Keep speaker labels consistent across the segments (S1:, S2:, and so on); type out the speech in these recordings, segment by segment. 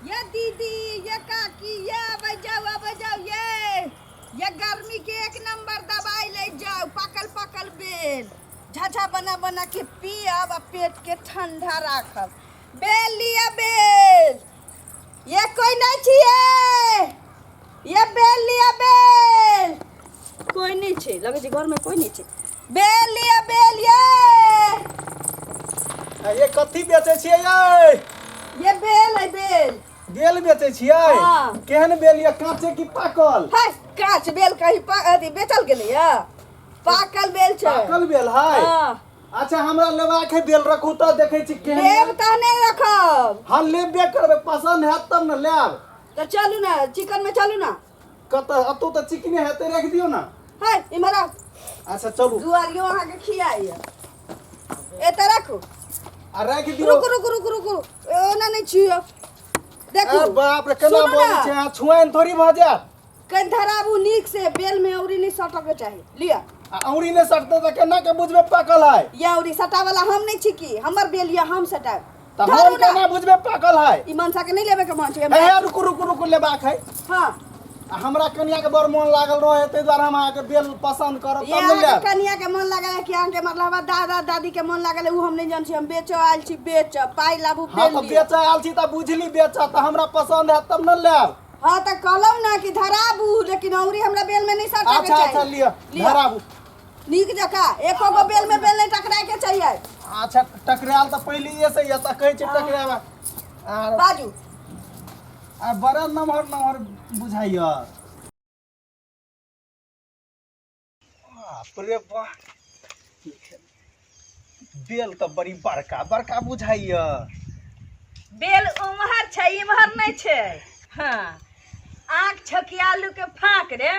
S1: ये दीदी, ये काकी, ये बजाओ ये गर्मी के एक नंबर दवाई ले जाओ। पकल पकल बेल झाझा बना बना के पियब, पेट के ठंडा राखब। बेल लिया बेल, ये कोई नहीं छिए, ये बेल लिया बेल। कोई नहीं छे, लगे छै घर में कोई नहीं छे। बेल लिया बेल,
S2: ये कथी बेचे छियै
S1: ये बेल है बेल।
S2: बेल बेचे छियै?
S1: हाँ।
S2: केहन बेल ये, काँचे की पाकल?
S1: है काच बेल कहीं अथी बेचल गेलै या? पाकल बेल छै।
S2: पाकल बेल है?
S1: हाँ।
S2: अच्छा हमरा लेबाक है बेल, रखू तो देखे छी केहन।
S1: लेब तहने रखब।
S2: हाँ लेबे करबे, पसंद हैत तब न लेब।
S1: तो चलू ना, चिकन में चलू ना।
S2: कत अतु तो चिकने हेते, रख दियो ना।
S1: है इमरा
S2: अच्छा चलू।
S1: दुआरियो अहाँ के खियाइए। एते रखू।
S2: आ रख दियो।
S1: रुकू ओना नहीं छियो। देखू
S2: अरे बाप रे, केना
S1: सुनू
S2: बोलै
S1: ना।
S2: छै? आ छुआइन थोड़ी भ जात।
S1: कन धराबू नीक से, बेल में औरी नहीं सटक के चाहिए। लिया
S2: आ औरी ने सटते त केना के बुझबे पाकल है?
S1: ये औरी सटा वाला हम नहीं छी की, हमर बेल या हम सटाब।
S2: त हम केना बुझबे पाकल है?
S1: ई मनसा के नहीं लेबे के मन छै।
S2: ए रुकू लेबाक है।
S1: हां
S2: आ हमरा कनिया के बड़ मन लागल रहे, तै द्वारा हम अहाँ के बेल पसंद करब
S1: ये
S2: तब न लेब।
S1: कनिया के मन लागल है कि अहाँ के मतलब दादा दादी के मन लागल है, उ हम नहीं जान छी। हम बेचो आयल छी, बेच पाई लाबू
S2: हाँ
S1: बेल
S2: तो
S1: लिया।
S2: बेच आयल छी त बुझली बेच, त हमरा पसंद है तब न लेब।
S1: हाँ तो कहलौ ना कि धराबू, लेकिन औरी हमरा बेल में नहीं सटा के चाहिए।
S2: अच्छा लिया धराबू।
S1: नीक जका एको गो बेल में बेल नहीं टकराए के चाहिए।
S2: अच्छा टकराल त पहिले से ये त कहै छै टकरावा। आ
S1: बाजू
S2: बड़ा नमहर बुझाइया। बाप रे वाह, बेल त बड़ी बड़का बुझाइया।
S1: बेल उमहर छै, इमहर नहीं छै। हाँ आँख छकियालू के फाँक रे,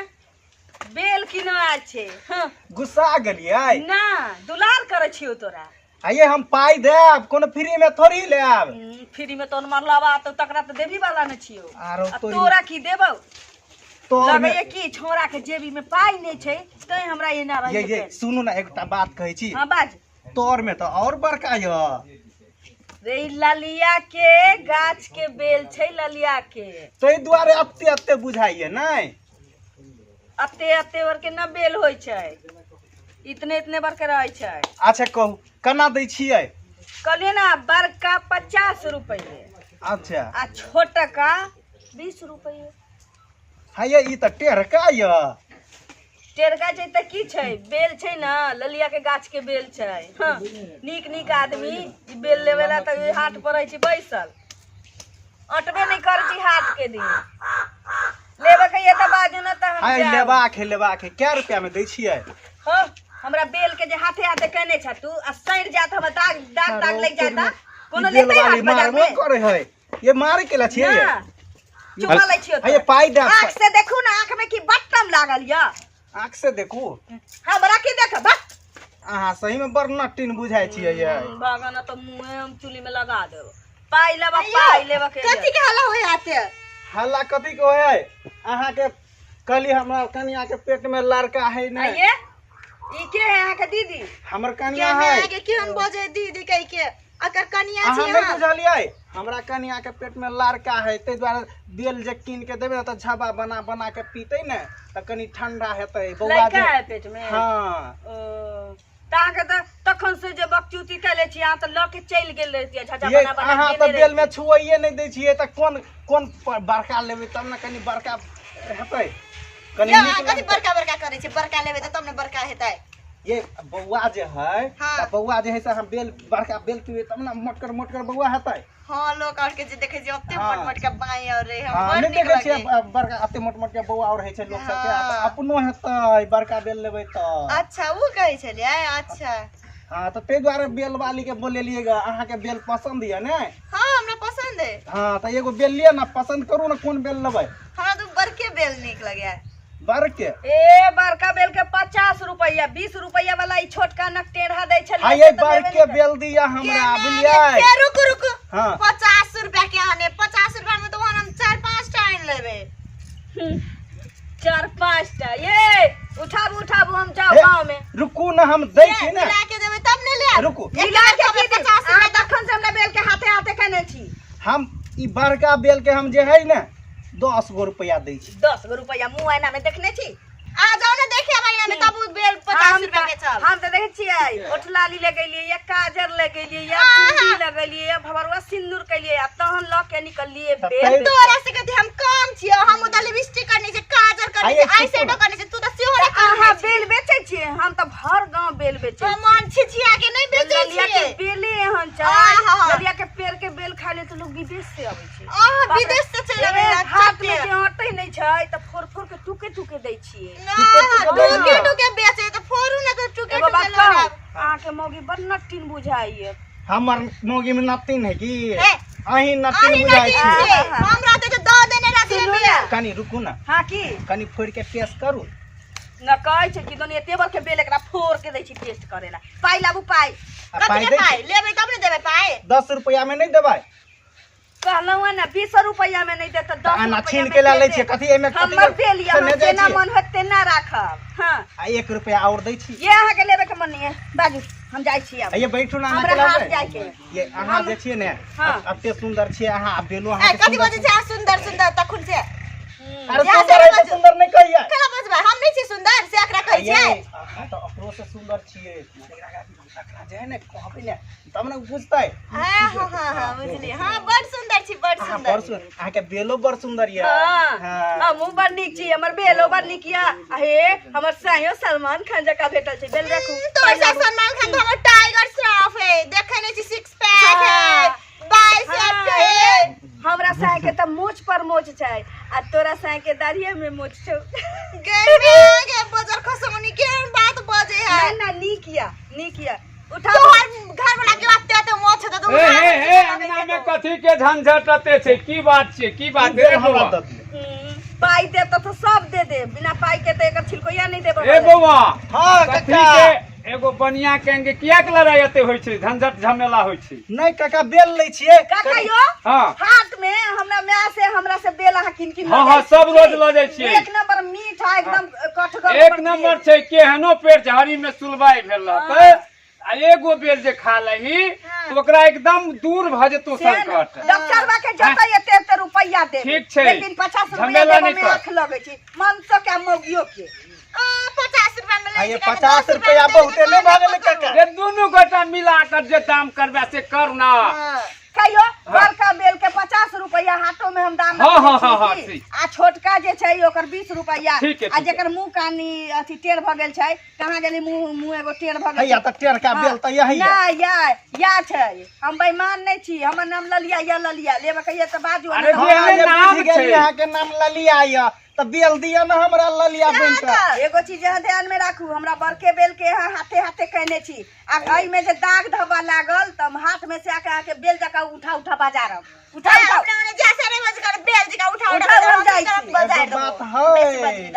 S1: बेल किनवा छै। हाँ
S2: गुस्सा गेलियै
S1: ना, दुलार करे छियो तोरा।
S2: आइए हम पाई देब, कोनो फ्री में थोड़ी लेब।
S1: फ्री में तोन मरलावा तो तकरा तो देवी वाला न छियो।
S2: आरो
S1: तोरा की देबौ?
S2: तो
S1: लगे कि छोरा के जेबी में पाई नहीं छै, तै हमरा एना रहे।
S2: ये सुनू ना, एकटा बात कहै छी।
S1: हां बाज।
S2: तोर में तो और बड़का य।
S1: रे ललिया के गाछ के बेल छै, ललिया के।
S2: तै दुआरे अत्ते बुझाइए नै?
S1: अत्ते बर के न बेल होय छै, इतने बर के रहै छै।
S2: अच्छा कहू केना दै छियै?
S1: कहलिए ना, बड़का 50 रुपये।
S2: अच्छा
S1: आ छोटका 20 रुपये।
S2: हाँ ये ई त टेढ़का य।
S1: टेढ़का छै त की छै? बेल छै ना, ललिया के गाछ के बेल छै। हाँ नीक आदमी ई बेल लेवेला त हाट पर रहै छै बैसल, अटबे नहीं करै छी हाट के दिन। लेबे के ये त बाजू ना, त हम
S2: हाय
S1: जाएब।
S2: लेबाक है। क्या रुपया में दै छियै?
S1: हाँ हमरा बेल के जे हाथे कहने छ तू, आ सड़ जात, हम दाग लग जाता। कोनो
S2: बेल
S1: लेते
S2: वाली
S1: हाट बाजार
S2: मारबो
S1: में
S2: करे है। ये मारे के ला छियै ये?
S1: ना, चुपा लै छियो।
S2: ये पाई दे।
S1: आँख से देखू ना, आँख में की बट्टम लागल या?
S2: आँख से देखू।
S1: हमरा की देख बा?
S2: अहाँ सही में बड़ नटिन बुझाइ छियै ये।
S1: बागा तो मुंह हम चुली में लगा देब। पाई लेबा के कथी के हल्ला होय आते?
S2: हल्ला कथी के होय? अहाँ के कली हमरा कनिया के पेट में लड़का है नै?
S1: ये ई के है अहाँ के दीदी?
S2: हमर कनिया है।
S1: के की हम बजे दीदी कह के अकर कनिया
S2: अहाँ
S1: छी।
S2: नहीं बुझलियै? हमरा कनिया के पेट में लड़का है, तै द्वारा बेल जे कीन के देबे त झबा बना के पीते ने, त कनी ठंडा हेतै। बौआ
S1: लड़का है पेट में।
S2: हां
S1: ताके त तखन से जे बकचूती कले छी, आ त ल के चल गेल रहतिया झझा
S2: ये
S1: बना बना
S2: अहाँ
S1: के।
S2: त बेल में छुआइए नहीं दै छियै, त कोन बड़का लेबै तब न कनी बड़का हेतै। कनी
S1: कथी बड़का करे छी? बड़का लेबे त तब ने बड़का हेतै।
S2: ये बौआ जे है,
S1: हाँ।
S2: त बौआ जे है से हम बड़का बेल पीबे तब न मोटकर बौआ हेतै।
S1: हां लोग और के जे देखे जे ओते
S2: हाँ।
S1: मोट के बाई और रे, हम
S2: हाँ,
S1: बड़
S2: नहीं
S1: निक
S2: देखे
S1: लगे।
S2: छियै बड़का अते मोट के बौआ और है छै लोग सबके।
S1: हाँ।
S2: अपनो हेतै बड़का बेल लेबै त।
S1: अच्छा वो कहे छलिए। अच्छा
S2: हाँ तो ते द्वारा बेल वाली के बोलेलिएगा। अहाँ के बेल पसंद है ने?
S1: हां हमरा पसंद है।
S2: हाँ तो एगो बेल लिया ना, पसंद करू ना कोन बेल लेबै।
S1: हमरा तो बड़के बेल निक लगे।
S2: बड़के
S1: ए बड़का बेल के 50 रुपया, 20 रुपया वाला ई छोटका नक टेढ़ा दै छलिए।
S2: हाँ ये बड़के बेल दिया हमरा, बुझलियै?
S1: रुक
S2: हाँ
S1: 50 रुपया के आने, 50 रुपया में तो हम 4-5 टा आन लेबे। 4-5 टा ये उठाबू हम जाओ गांव में।
S2: रुकू ना, हम दै छी ना।
S1: मिला के देबे तब ने ले।
S2: रुकू।
S1: मिला के की 50 रुपया तखन से हमरा बेल के हाथे कहने छी।
S2: हम ई बड़का बेल के हम जे है ना 10 गो रुपया दै छी।
S1: 10 गो रुपया मुँह आईना में देखने छी?
S3: आ जाओ ना देखिए महीना में तब बेल 50 रुपया के चल।
S1: हम तो देखे छियै ओठलाली ले गेलिए या काजर ले गेलिए या बिंदी ले गेलिए या भवरवा सिंदूर के लिए तहन ल के निकलिए बेल।
S3: तोरा से कहते हम काम छियै, हम उधर लिपस्टिक करने से, काजर करने से, आई शेडो करने से, तू तो सिहोरे
S1: हां बेल बेचै छियै। हम तो भर गांव बेल बेचै छियै।
S3: मन छिछिया के नहीं बेचै
S1: ललिया के
S3: छियै।
S1: बेले एहन छै, ललिया के पेड़ के बेल खाय ले तो लोग विदेश से आबै छै।
S3: विदेश से चल आवे
S1: हाथ में जे हटै नहीं छै त फोड़ फोड़ के टुके टुके दै छियै।
S3: टुके टुके बेचे तो फोड़ू ना तो टुके
S1: एगो बात
S3: टुके
S1: कहू,
S3: लगा।
S1: अहाँ के मौगी बड़ नट्टिन बुझाइए।
S2: हमर मौगी में नतिन है कि
S3: ए,
S2: अही नतिन
S3: आही
S2: बुझाई
S3: नहीं
S2: छी।
S3: छियै। हमरा तो द देने रहती
S1: सुनू
S3: बिया।
S1: ना।
S2: कनी रुकू ना,
S1: हाँ की
S2: कनी फोड़ के टेस्ट करू।
S1: न कहै छै कि दोनी एते बर के बेल एकरा फोड़ के दै छी टेस्ट करे ला। पाई लाबू पाई।
S2: आ
S3: कथी
S2: पाई
S3: के
S2: दै
S3: पाई
S2: छी?
S3: लेबै तब ने देबै पाई।
S2: 10 रुपया में नहीं देबै?
S1: कहलौ है ना 20 रुपया में नहीं दे त 10
S2: आना
S1: रुपया
S2: छीन
S1: में
S2: के ला
S1: दे
S2: ले
S1: दे।
S2: छी, कथी एमे कथी
S1: हमर बेल या
S2: खने जाइ
S1: जेना
S2: छी?
S1: मन है तेना राखब। हां
S2: आ 1 रुपया और दै छी।
S1: ये अहाँ के लेबे के मन नहीं है बाजू हम जाइ छी अब।
S2: आ ये बैठू ना, अहाँ
S1: हमरा
S2: के
S1: हाथ
S2: लाबे।
S1: जाय के।
S2: ये अहाँ जे छियै ने
S1: हाँ।
S2: अते सुंदर छियै अहाँ, आ बेलो
S3: ए
S2: अहाँ के
S3: कथी
S2: सुंदर
S3: बजे छै सुंदर सुंदर तखुन से।
S2: अरे
S3: यहाँ
S2: सुंदर
S3: से
S2: है
S3: बजू।
S2: तो सुंदर नहीं कहिए।
S3: केना बजबै हम नहीं छी सुंदर से एकरा कहै छै।
S2: अहाँ तो अपनो से सुंदर छियै। एकरा जे है ने कहबै ने तब ने बुझतै।
S3: हां बुझली। हां बड़ सुंदर छी, बड़
S2: अहाँ
S3: सुंदर।
S2: बड़ सुंदर, अहाँ के बेलो बड़ सुंदर ये।
S1: हां हमहु बड़ नीक छी, हमर बेलो बड़ नीक या। हे हमर सायो सलमान खान जका भेटल छै। बेल राखू।
S3: तो ऐसा सलमान खान हमर टाइगर श्रॉफ है, देखे नहीं छी सिक्स पैक है, बाइसेप है।
S1: हमरा साय के त मोछ पर मोछ छै आ तोरा साय के दाढ़िए में मोछ छौ।
S3: के बजर खसमनी के बात बजे है।
S1: ना ना नीक या उठा।
S3: तोहर घर वाला के बात ते मोछ दे दू।
S4: हे अंगना में कथी के झंझटते छै? की बात छै? की बात
S2: बेल
S4: है
S2: हमरा
S4: बौआ?
S2: दऽ दिअ।
S1: पाई दे तो सब दे दे, बिना पाई के तो एकर छिलकोया नहीं देबो।
S4: ए बौआ,
S2: हाँ
S4: कथी
S2: काका।
S4: के एगो बनिया केंगे किया के लड़ाई एते होय छै, झंझट झमेला होय छै?
S2: नहीं काका बेल लै छियै।
S1: काका यो
S4: हाँ
S1: हाथ में हमरा से बेल अहाँ किन किन
S4: हाँ
S1: लऽ
S4: हाँ
S1: जाइ
S4: सब
S1: छी।
S4: रोज लऽ जाइ छियै।
S1: एक नंबर मीठा एकदम कठगर।
S4: एक नंबर छै, केहनो पेट झाड़ी में सुलवाई भेल रहतै आ एगो बेल जे खा लही तो ओकरा एकदम दूर भ जेतौ संकट।
S1: डॉक्टर बा के जतै एते रुपया दे।
S4: ठीक छै।
S1: लेकिन 50 रुपया
S4: झमेला
S1: देबो
S4: नहीं
S1: में
S4: कर।
S1: आंख लगै छै। मन तो क्या मौगियो के
S3: 50 रुपया में
S2: आ
S3: ले
S2: ये 50 रुपया बहुते नहीं भागल काका।
S4: ये दोनों गोटा मिला कर जे दाम करबे से कर ना।
S1: कहियो बड़का बेल के 50 रुपया हाटो में हम दाम
S4: हाँ, हाँ,
S1: रखै
S4: हाँ, हाँ,
S1: छी।
S4: ठीक।
S1: आ छोटका जे छै ओकर 20 रुपया।
S4: ठीक है,
S1: आ
S4: ठीक है।
S1: जेकर मुंह कानी अथी टेढ़ भ गेल छै, कहाँ गेली मुंह एगो टेढ़ भ गेल
S2: हैया
S1: छै।
S2: त टेढ़का बेल त यही है।
S1: ना या छै। हम बेईमान नहीं छी, हमर नाम ललिया या ललिया लेबे कहिए त बाजू।
S4: अरे
S1: नहीं
S4: जे
S1: तो-
S4: है
S2: जे
S4: नाम
S2: बुझि गेली
S4: छै।
S2: अहाँ के नाम ललिया ये त बेल दिया ना हमरा ललिया बन के।
S1: एगो चीज यहाँ ध्यान में राखू, हमरा बड़के बेल के यहाँ हाथे हाथे कहने छी। आ एहि में जे दाग धब्बा लागल त हम हाथ में से आके बेल जका उठा बाजारब। उठा
S3: अपने उन्हें जैसे नहीं बज कर बेल जी का उठा
S1: उठा हम जाइ
S3: तरफ
S1: छी।
S3: बजाय
S2: एगो
S3: दो।
S2: बात है।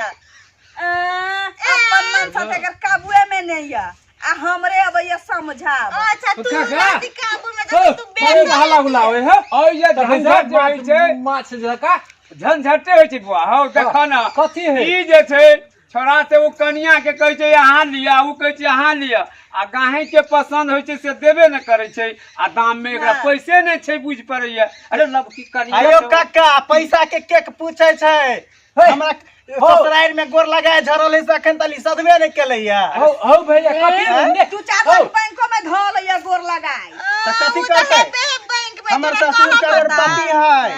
S1: अपन मन से एकर काबुए में नहीं है। आ हमरे अब ये समझाब।
S3: अच्छा तू
S4: काका।
S3: राती काबू में जब तू बेल
S4: हल्ला गुलावे है और ये झंझट जे होय छै
S5: माछ जका
S4: झंझटे होय छै बुआ। हौ देखा ना
S5: कथी है?
S4: ई जे छै छोरा से वो कनिया के कहै छै यहाँ लिया, ऊ कहै छै यहाँ लिया, आ गाहे के पसंद होय छै से देबे न करे छै आ दाम में एकरा पैसे नै छै बुझ पड़ैया। अरे लब की कनिया
S2: आयो
S4: छै।
S2: काका पैसा के केक पूछे छै। हमरा ससुराल में गोर लगाए झरल है से अखन तली सदबे नहीं केलैया।
S5: हौ हौ भैया कथी है?
S1: तू चार बैंकों में धो लिया गोर लगाई।
S2: त कथी करतै?
S3: बैंक में
S2: हमर
S3: तेरा
S2: ससुर
S3: कहाँ
S2: करोड़
S3: पता?
S2: पति है।
S3: हाँ।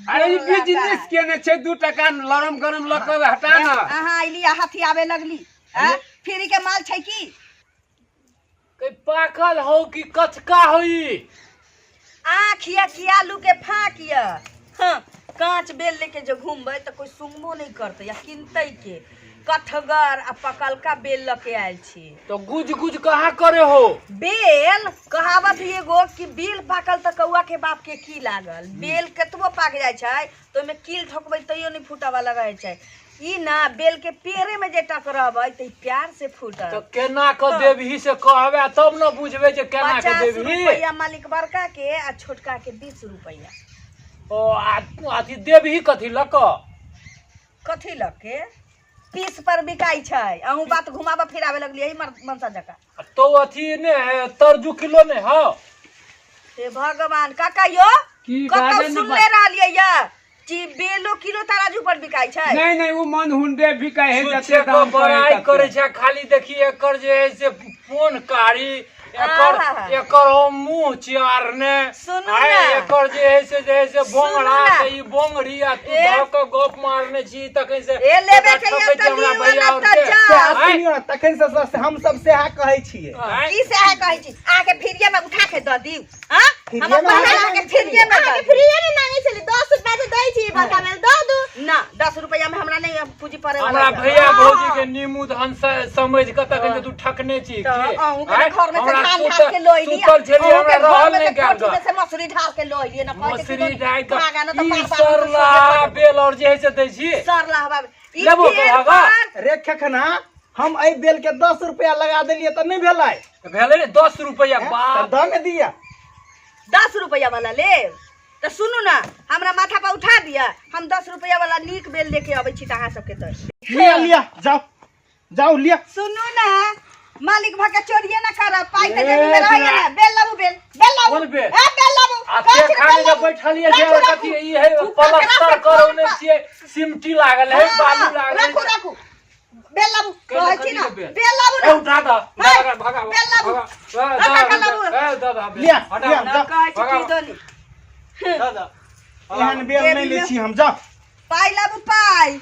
S4: अरे ई बिजनेस केने छै 2 टका लरम गरम ल के हटा ना।
S1: अहाँ अइली हाथी आवे लगली। फ्री के माल छै की?
S5: कई पाकल हो कि कचका होई?
S1: आँखिया कियालू के फाँकिया। हाँ, कांच बेल लेके जो घूमबै तो कोई सुंगबो नहीं करते या किनते के। कठगर आ पकलका बेल लके आयल छी।
S5: तो गुज गुज कहाँ करे हो?
S1: बेल कहावत एगो कि बेल पाकल त कौआ के बाप के की लागल। बेल केतबो पाक जाय छै तो में कील ठोकबै तैयो नहीं फूटावा लगाय छै। ई ना बेल के पेड़े में जे टकराबै त प्यार से फूटल।
S5: तो केना क देबही से कहबे तब न बुझबे जे केना के
S1: 50
S5: देबही।
S1: रुपया मालिक बड़का के आ छोटका के 20 रुपया।
S5: ओ अथी देबही कथी लक?
S1: कथी लके 30 पर बिकाई छै। अहूँ बात घुमाबा फिरावे लगली यही मनसा जका।
S5: तो अथी ने तरजू किलो ने हो।
S1: हे भगवान काका यो
S4: की
S1: कतौ
S4: गार्डन
S1: सुनले रहलियै या कि बेलो किलो तराजू पर बिकाई छै।
S4: नहीं नहीं वो मन हुंडे भी कहे
S5: सुचे
S4: जते
S5: को
S4: दाम
S5: बड़ाई
S4: कहे
S5: करे छै खाली देखी एकर जे है से फोन कारी
S1: आहा।
S5: एकर मुंह चियारने
S1: सुनू
S5: आय
S1: ना।
S5: एकर जे है से बोंगड़ा
S1: सुनू ना।
S5: के ई बोंगड़ी आ तू
S1: ए।
S5: धक गप मारने छी तकै से
S1: ए लेबे के
S5: ठकै
S1: या
S5: छै हमरा
S1: तनी
S5: भैया
S1: वाला
S5: और
S1: त
S5: के।
S1: जा।
S2: सएह
S5: आय।
S2: सुनियौ ना, तखन से हम सब सएह कहै छियै।
S5: आय।
S1: की से है कहै छी आके फ्रीए में उठा के द दिउ हां
S2: फ्रीए
S1: हम
S2: में
S1: अपन
S2: उठा
S1: आके
S2: के
S1: फ्रीए में
S3: आके फ्रीए में मांगे छले 10 रुपया तो दै छी बड़का में दऽ दू
S1: ना 10 रुपया में हमरा नहीं पूंजी पड़े वाला
S5: हमरा
S1: है।
S5: भैया
S1: हाँ।
S5: भौजी के नीमू धन समझ के तक तू ठकने छी
S1: तो
S5: की?
S1: अहूँ के
S5: आय?
S1: घर में से
S5: हमरा
S1: धान
S5: सुतल-
S1: ढाल के लोई लिया
S5: सुतल छलियै,
S1: अहूँ के
S5: हमरा
S1: घर
S5: रहल
S1: में
S5: नहीं
S1: से
S5: गेल
S1: कोठी में
S5: ग।
S1: से मसूरी ढाल के लोई लिए ना
S5: मसूरी डाल के
S1: भागा ना तो
S5: ई
S1: पार पार
S5: सरला बेल और जे है से दै छी
S1: सरला बाबा ई
S5: लेबो
S1: पेड़
S5: भागा।
S1: पर
S2: रे खखना हम एहि बेल के 10 रुपया लगा देलियै तऽ नहि भेलै
S5: भेले ने 10 रुपया
S2: तऽ
S5: बाप
S2: दऽ ने दिया।
S1: 10 रुपया वाला ले तो सुनू ना हमरा माथा पर उठा दिया हम 10 रुपया वाला नीक बेल लेके आबै छी तहाँ सबके तर
S2: लिया लिया जाओ जाओ लिया।
S1: सुनू ना मालिक भागे चोरिए ना कर पाई ते
S2: ए,
S1: जेबी में रहैया ना बेल लाबू बेल लाबू
S5: कोन बेल?
S1: ए बेल लाबू
S5: आ ते खाने जे बैठलिए जे कथी ई है प्लास्टर करौने छियै सिमटी लागल है बालू लागल
S1: रखू
S5: है
S1: रखू बेल लाबू कहै छी ना
S5: बेल?
S1: बेल लाबू
S5: ए
S1: ना
S5: उठा दा
S1: है,
S5: भागा भागा
S1: बेल लाबू।
S5: भागा
S1: रखा लाबू।
S5: ए दादा
S2: लिया,
S5: हटा
S2: लिया।
S1: ना कहै छी की दोनी
S5: दादा
S2: एहन बेल नहि लै छी हम। जाओ
S1: पाई लाबू पाई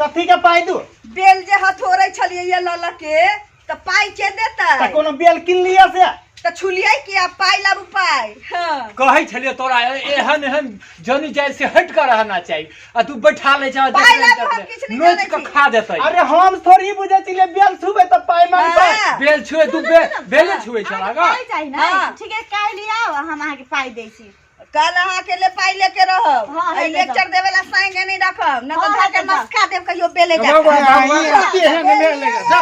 S2: कथी के पाइ दू
S1: बेल जे हथोरै छलिए ये लल के त पाई के देतै
S2: तऽ कोनो बेल किन लिया से
S1: त छुलियै कि आ पाई लाबू पाई हां
S5: कहै छलिए तोरा एहन एहन जनी जाय से हट कर रहना चाहिए आ तू बैठा ले जा
S1: पाइ लाबू हम किछ नहीं
S5: नोच
S1: जानै
S5: के
S1: छी।
S5: खा देतै
S2: अरे हम थोड़ी बुझै छियै बेल छुबै तऽ पाइ मांगतै।
S1: हाँ।
S5: बेल छुए तू बेले छुए छला गा
S3: पाई चाहिए ना
S1: हाँ।
S3: ठीक है काई लिया हम आके पाई दै छी
S1: कल अहाँ के ले पाई लेके रहब
S3: हाँ,
S1: आ
S3: है
S1: लेक्चर देवे ला संगे नहीं रखब न
S3: हाँ,
S1: तो
S3: है
S1: धर के
S3: तो
S1: मस्का देव कहियो बेले
S5: बाबा,
S1: जाता
S2: ई एहन बेल लेगा जा।